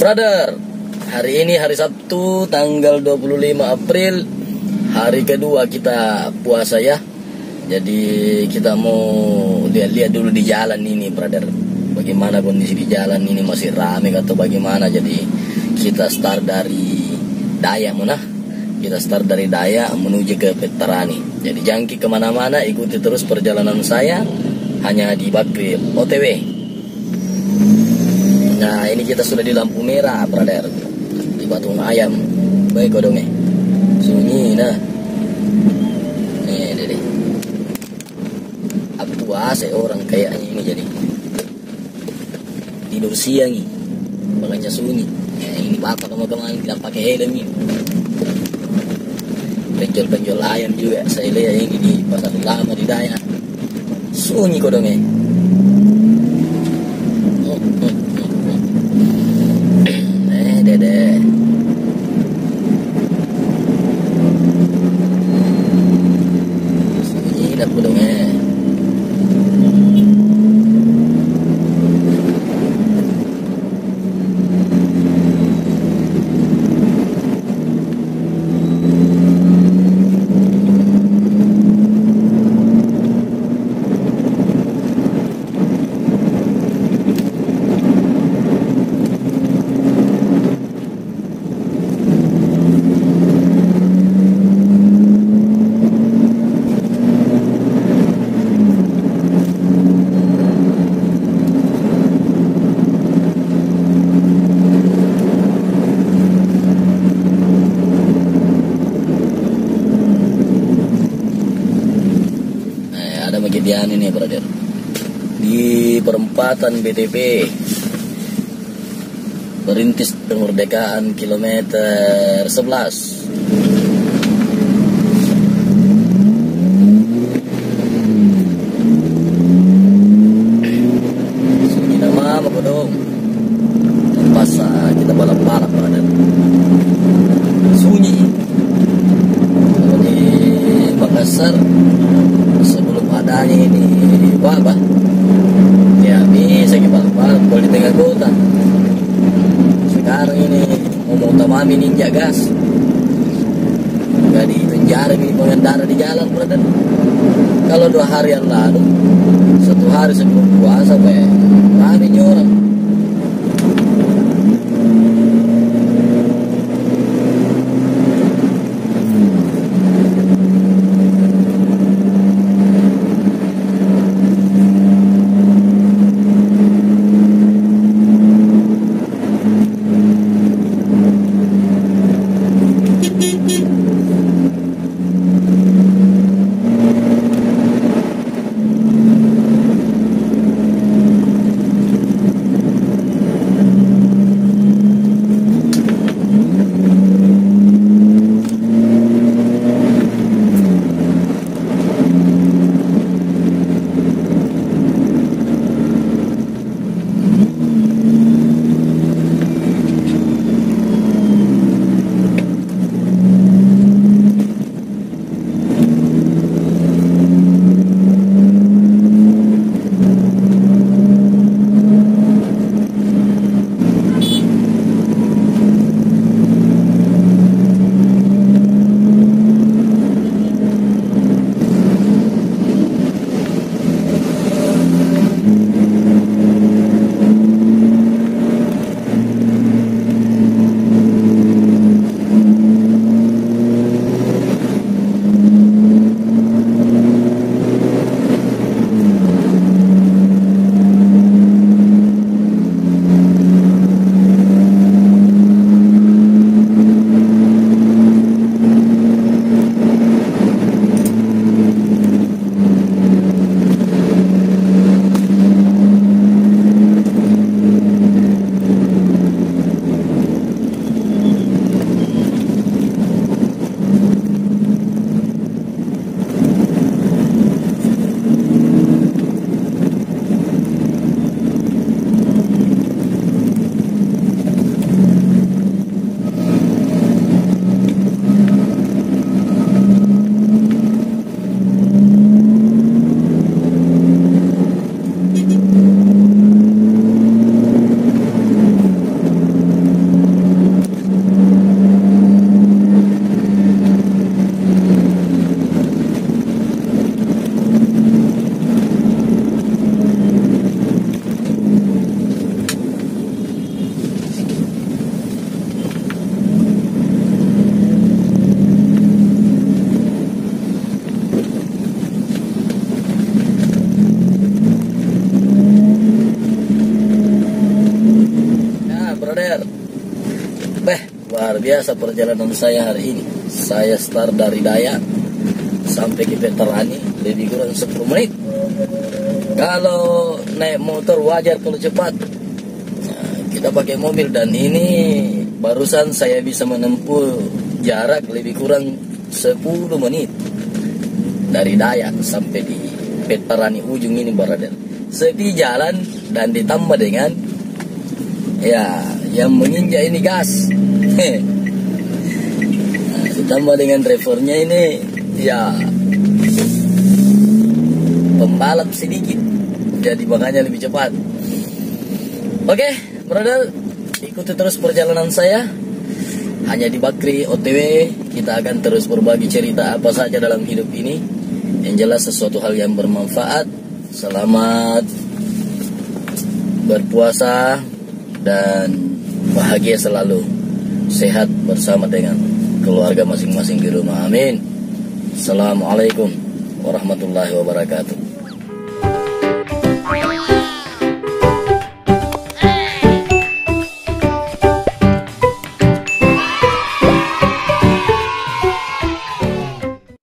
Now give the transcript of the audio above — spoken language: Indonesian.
Brother, hari ini hari Sabtu tanggal 25 April, hari kedua kita puasa ya. Jadi kita mau lihat-lihat dulu di jalan ini, brother. Bagaimana kondisi di jalan ini, masih rame atau bagaimana. Jadi kita start dari Dayak mana? Kita start dari Dayak menuju ke Veterani. Jadi jangki kemana-mana, ikuti terus perjalanan saya hanya di Bakri OTW. Nah, ini kita sudah di lampu merah, brother. Di Batung Ayam. Baik kodongnya. Sunyi nah. Nih, deh. Apa puasa orang kayaknya ini jadi. Tidur siang nih. Makanya sunyi. Ya, ini bapak teman-teman tidak pakai helm ini. Penjual-penjual ayam juga saya lihat ini di pasar lama di Dayak. Sunyi kodongnya. Dede. Sunyi dah kodongnya. Ada bagian ini, brother, di perempatan BTP Perintis Kemerdekaan kilometer 11. Sunyi nama apa dong? Pas kita balap-balap, brother. Sunyi. Kalau di Makassar sebelum adanya ini wabah ya bisa kita balap-balap kalau di tengah kota. Sekarang ini mau tamami ninja gas, gak dipenjara ini pengendara di jalan, brother. Kalau 2 hari yang lalu, 1 hari sebelum puasa rame orang. luar biasa perjalanan saya hari ini. Saya start dari Dayak sampai ke Veterani lebih kurang 10 menit. Kalau naik motor wajar kalau cepat. Nah, kita pakai mobil dan ini barusan saya bisa menempuh jarak lebih kurang 10 menit dari Dayak sampai di Veterani ujung ini brother. Sepi jalan dan ditambah dengan ya yang menginjak ini gas. Nah, ditambah dengan drivernya ini ya pembalap sedikit, jadi makanya lebih cepat. Oke, brother, ikuti terus perjalanan saya. Hanya di Bakri OTW kita akan terus berbagi cerita apa saja dalam hidup ini. Yang jelas sesuatu hal yang bermanfaat. Selamat berpuasa dan bahagia selalu. Sehat bersama dengan keluarga masing-masing di rumah. Amin. Assalamualaikum warahmatullahi wabarakatuh.